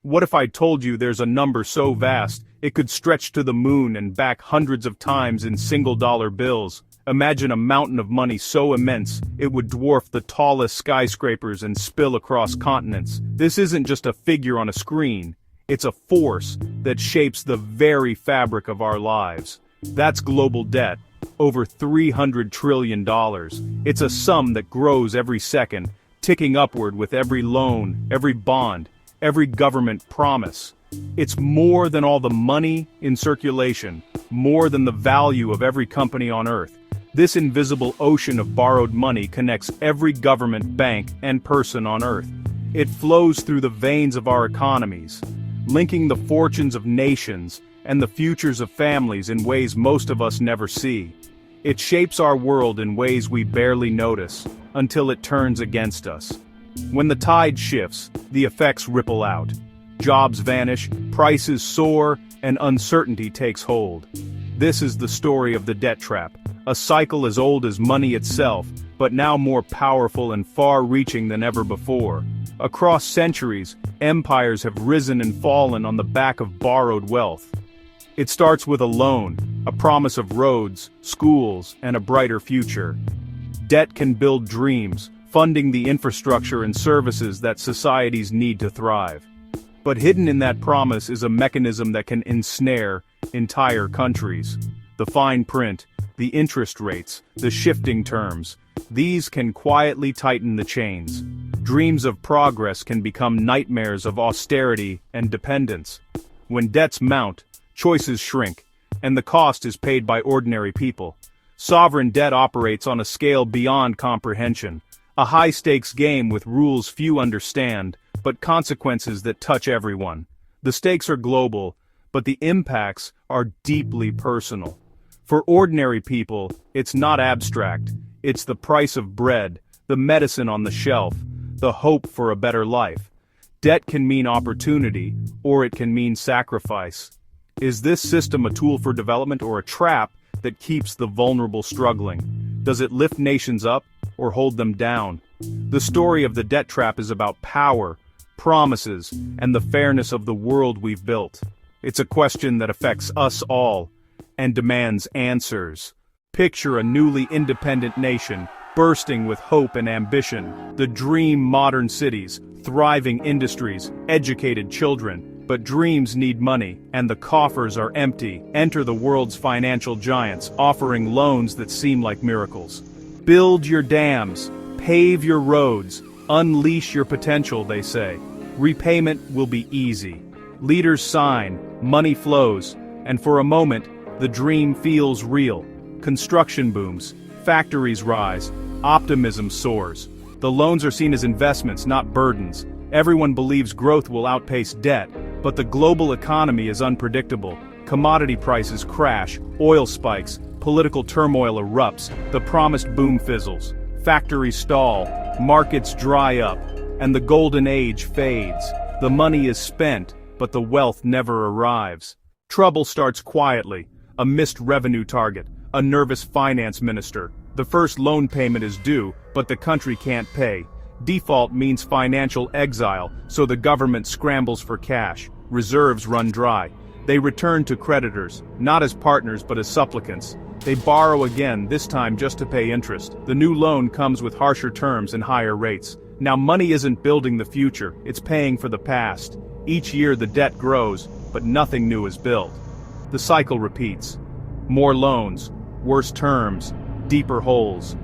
What if I told you there's a number so vast, it could stretch to the moon and back hundreds of times in single-dollar bills? Imagine a mountain of money so immense, it would dwarf the tallest skyscrapers and spill across continents. This isn't just a figure on a screen. It's a force that shapes the very fabric of our lives. That's global debt, over $300 trillion. It's a sum that grows every second, ticking upward with every loan, every bond, every government promise. It's more than all the money in circulation, more than the value of every company on Earth. This invisible ocean of borrowed money connects every government, bank, and person on Earth. It flows through the veins of our economies, linking the fortunes of nations and the futures of families in ways most of us never see. It shapes our world in ways we barely notice, until it turns against us. When the tide shifts, the effects ripple out. Jobs vanish, prices soar, and uncertainty takes hold. This is the story of the debt trap, a cycle as old as money itself, but now more powerful and far-reaching than ever before. Across centuries, empires have risen and fallen on the back of borrowed wealth. It starts with a loan, a promise of roads, schools, and a brighter future. Debt can build dreams, funding the infrastructure and services that societies need to thrive. But hidden in that promise is a mechanism that can ensnare entire countries. The fine print, the interest rates, the shifting terms, these can quietly tighten the chains. Dreams of progress can become nightmares of austerity and dependence. When debts mount, choices shrink, and the cost is paid by ordinary people. Sovereign debt operates on a scale beyond comprehension, a high-stakes game with rules few understand, but consequences that touch everyone. The stakes are global, but the impacts are deeply personal. For ordinary people, it's not abstract. It's the price of bread, the medicine on the shelf, the hope for a better life. Debt can mean opportunity, or it can mean sacrifice. Is this system a tool for development or a trap that keeps the vulnerable struggling? Does it lift nations up, or hold them down? The story of the debt trap is about power, promises, and the fairness of the world we've built. It's a question that affects us all, and demands answers. Picture a newly independent nation, bursting with hope and ambition, the dream modern cities, thriving industries, educated children. But dreams need money, and the coffers are empty. Enter the world's financial giants, offering loans that seem like miracles. Build your dams, pave your roads, unleash your potential, they say. Repayment will be easy. Leaders sign, money flows, and for a moment, the dream feels real. Construction booms, factories rise, optimism soars. The loans are seen as investments, not burdens. Everyone believes growth will outpace debt, but the global economy is unpredictable. Commodity prices crash, oil spikes, political turmoil erupts, the promised boom fizzles. Factories stall, markets dry up, and the golden age fades. The money is spent, but the wealth never arrives. Trouble starts quietly, a missed revenue target, a nervous finance minister. The first loan payment is due, but the country can't pay. Default means financial exile, so the government scrambles for cash. Reserves run dry. They return to creditors, not as partners but as supplicants. They borrow again, this time just to pay interest. The new loan comes with harsher terms and higher rates. Now money isn't building the future, it's paying for the past. Each year the debt grows, but nothing new is built. The cycle repeats. More loans, worse terms, deeper holes.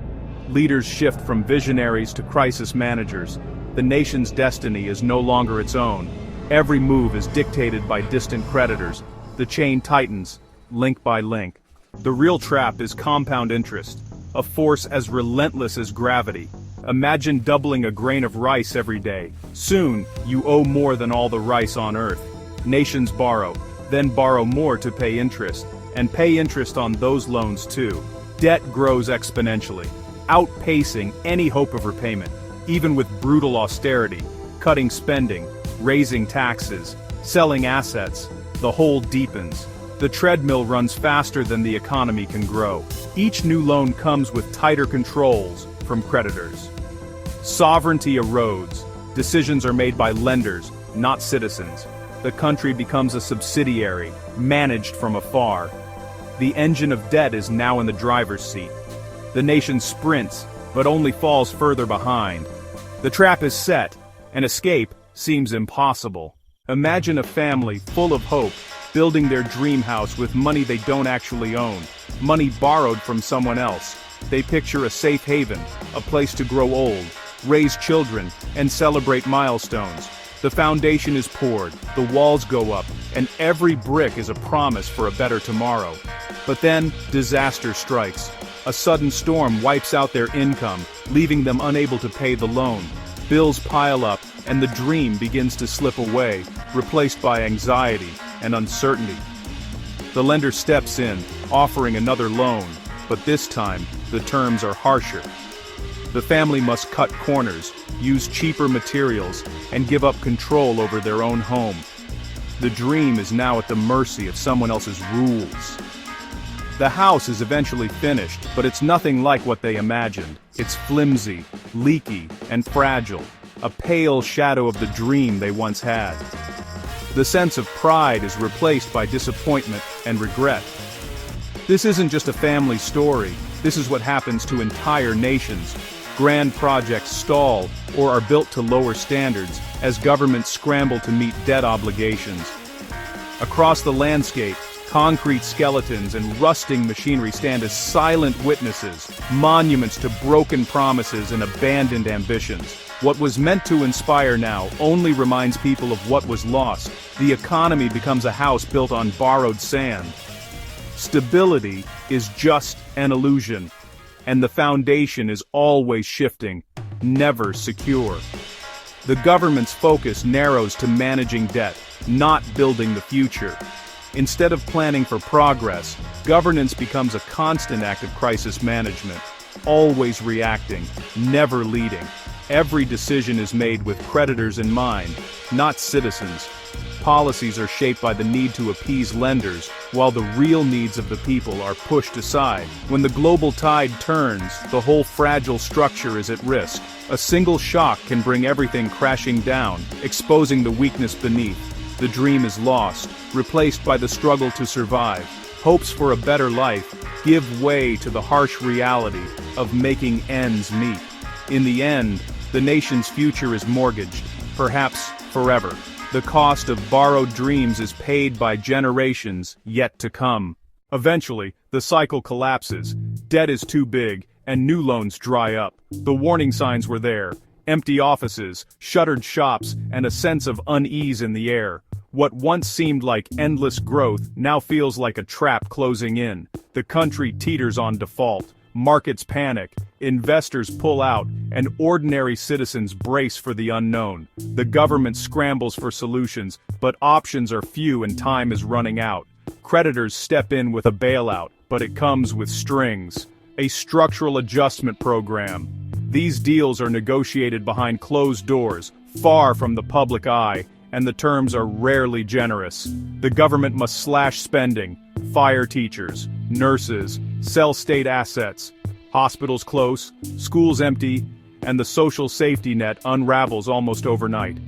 Leaders shift from visionaries to crisis managers. The nation's destiny is no longer its own. Every move is dictated by distant creditors. The chain tightens, link by link. The real trap is compound interest, a force as relentless as gravity. Imagine doubling a grain of rice every day. Soon, you owe more than all the rice on earth. Nations borrow, then borrow more to pay interest, and pay interest on those loans too. Debt grows exponentially, outpacing any hope of repayment. Even with brutal austerity, cutting spending, raising taxes, selling assets, the hole deepens. The treadmill runs faster than the economy can grow. Each new loan comes with tighter controls from creditors. Sovereignty erodes. Decisions are made by lenders, not citizens. The country becomes a subsidiary, managed from afar. The engine of debt is now in the driver's seat. The nation sprints, but only falls further behind. The trap is set, and escape seems impossible. Imagine a family full of hope, building their dream house with money they don't actually own, money borrowed from someone else. They picture a safe haven, a place to grow old, raise children, and celebrate milestones. The foundation is poured, the walls go up, and every brick is a promise for a better tomorrow. But then, disaster strikes. A sudden storm wipes out their income, leaving them unable to pay the loan. Bills pile up, and the dream begins to slip away, replaced by anxiety and uncertainty. The lender steps in, offering another loan, but this time, the terms are harsher. The family must cut corners, use cheaper materials, and give up control over their own home. The dream is now at the mercy of someone else's rules. The house is eventually finished, but it's nothing like what they imagined. It's flimsy, leaky, and fragile, a pale shadow of the dream they once had. The sense of pride is replaced by disappointment and regret. This isn't just a family story, this is what happens to entire nations. Grand projects stall or are built to lower standards as governments scramble to meet debt obligations. Across the landscape, concrete skeletons and rusting machinery stand as silent witnesses, monuments to broken promises and abandoned ambitions. What was meant to inspire now only reminds people of what was lost. The economy becomes a house built on borrowed sand. Stability is just an illusion, and the foundation is always shifting, never secure. The government's focus narrows to managing debt, not building the future. Instead of planning for progress, governance becomes a constant act of crisis management, always reacting, never leading. Every decision is made with creditors in mind, not citizens. Policies are shaped by the need to appease lenders, while the real needs of the people are pushed aside. When the global tide turns, the whole fragile structure is at risk. A single shock can bring everything crashing down, exposing the weakness beneath. The dream is lost, replaced by the struggle to survive. Hopes for a better life give way to the harsh reality of making ends meet. In the end, the nation's future is mortgaged, perhaps forever. The cost of borrowed dreams is paid by generations yet to come. Eventually, the cycle collapses. Debt is too big, and new loans dry up. The warning signs were there. Empty offices, shuttered shops, and a sense of unease in the air. What once seemed like endless growth now feels like a trap closing in. The country teeters on default. Markets panic, investors pull out, and ordinary citizens brace for the unknown. The government scrambles for solutions, but options are few and time is running out. Creditors step in with a bailout, but it comes with strings. A structural adjustment program. These deals are negotiated behind closed doors, far from the public eye, and the terms are rarely generous. The government must slash spending, fire teachers, nurses, sell state assets. Hospitals close, schools empty, and the social safety net unravels almost overnight.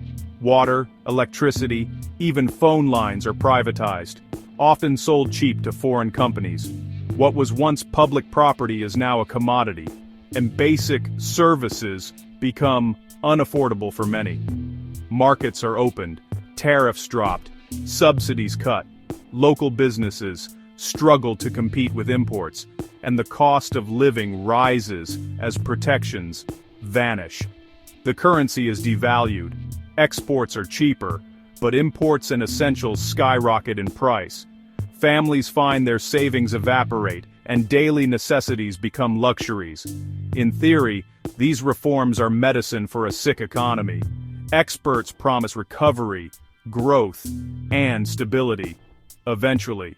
Water, electricity, even phone lines are privatized, often sold cheap to foreign companies. What was once public property is now a commodity, and basic services become unaffordable for many. Markets are opened, tariffs dropped, subsidies cut. Local businesses struggle to compete with imports, and the cost of living rises as protections vanish. The currency is devalued, exports are cheaper, but imports and essentials skyrocket in price. Families find their savings evaporate, and daily necessities become luxuries. In theory, these reforms are medicine for a sick economy. Experts promise recovery, growth, and stability. Eventually.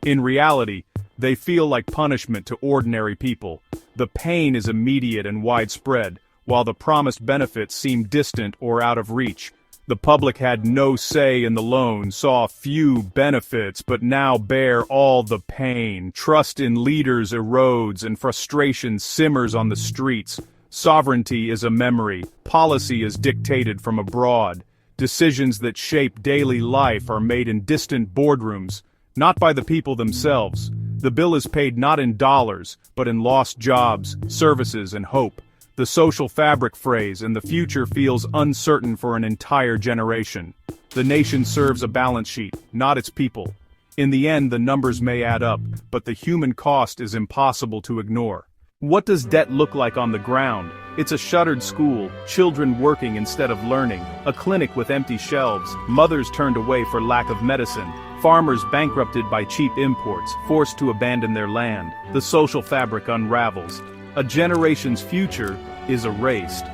In reality, they feel like punishment to ordinary people. The pain is immediate and widespread, while the promised benefits seem distant or out of reach. The public had no say in the loan, saw few benefits, but now bear all the pain. Trust in leaders erodes and frustration simmers on the streets. Sovereignty is a memory, policy is dictated from abroad. Decisions that shape daily life are made in distant boardrooms, not by the people themselves. The bill is paid not in dollars, but in lost jobs, services, and hope. The social fabric frays, and the future feels uncertain for an entire generation. The nation serves a balance sheet, not its people. In the end, the numbers may add up, but the human cost is impossible to ignore. What does debt look like on the ground? It's a shuttered school, children working instead of learning, a clinic with empty shelves, mothers turned away for lack of medicine, farmers bankrupted by cheap imports, forced to abandon their land. The social fabric unravels. A generation's future is erased.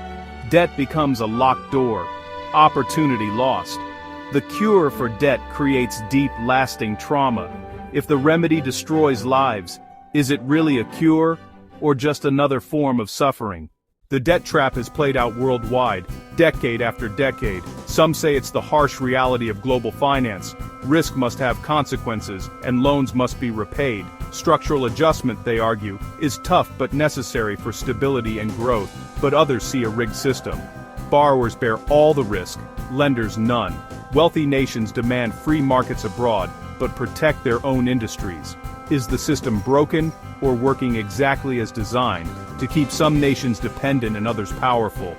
Debt becomes a locked door. Opportunity lost. The cure for debt creates deep, lasting trauma. If the remedy destroys lives, is it really a cure, or just another form of suffering? The debt trap has played out worldwide, decade after decade. Some say it's the harsh reality of global finance. Risk must have consequences, and loans must be repaid. Structural adjustment, they argue, is tough but necessary for stability and growth, but others see a rigged system. Borrowers bear all the risk, lenders none. Wealthy nations demand free markets abroad, but protect their own industries. Is the system broken, or working exactly as designed, to keep some nations dependent and others powerful?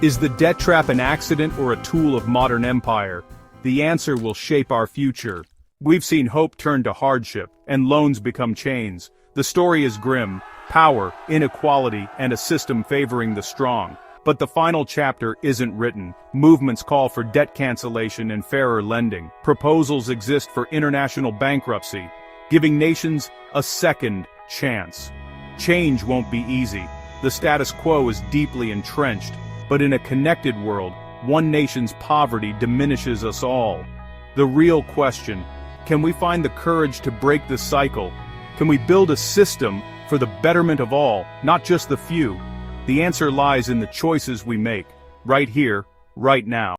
Is the debt trap an accident or a tool of modern empire? The answer will shape our future. We've seen hope turn to hardship, and loans become chains. The story is grim: power, inequality, and a system favoring the strong. But the final chapter isn't written. Movements call for debt cancellation and fairer lending. Proposals exist for international bankruptcy, giving nations a second chance. Change won't be easy. The status quo is deeply entrenched, but in a connected world, one nation's poverty diminishes us all. The real question: can we find the courage to break the cycle? Can we build a system for the betterment of all, not just the few? The answer lies in the choices we make, right here, right now.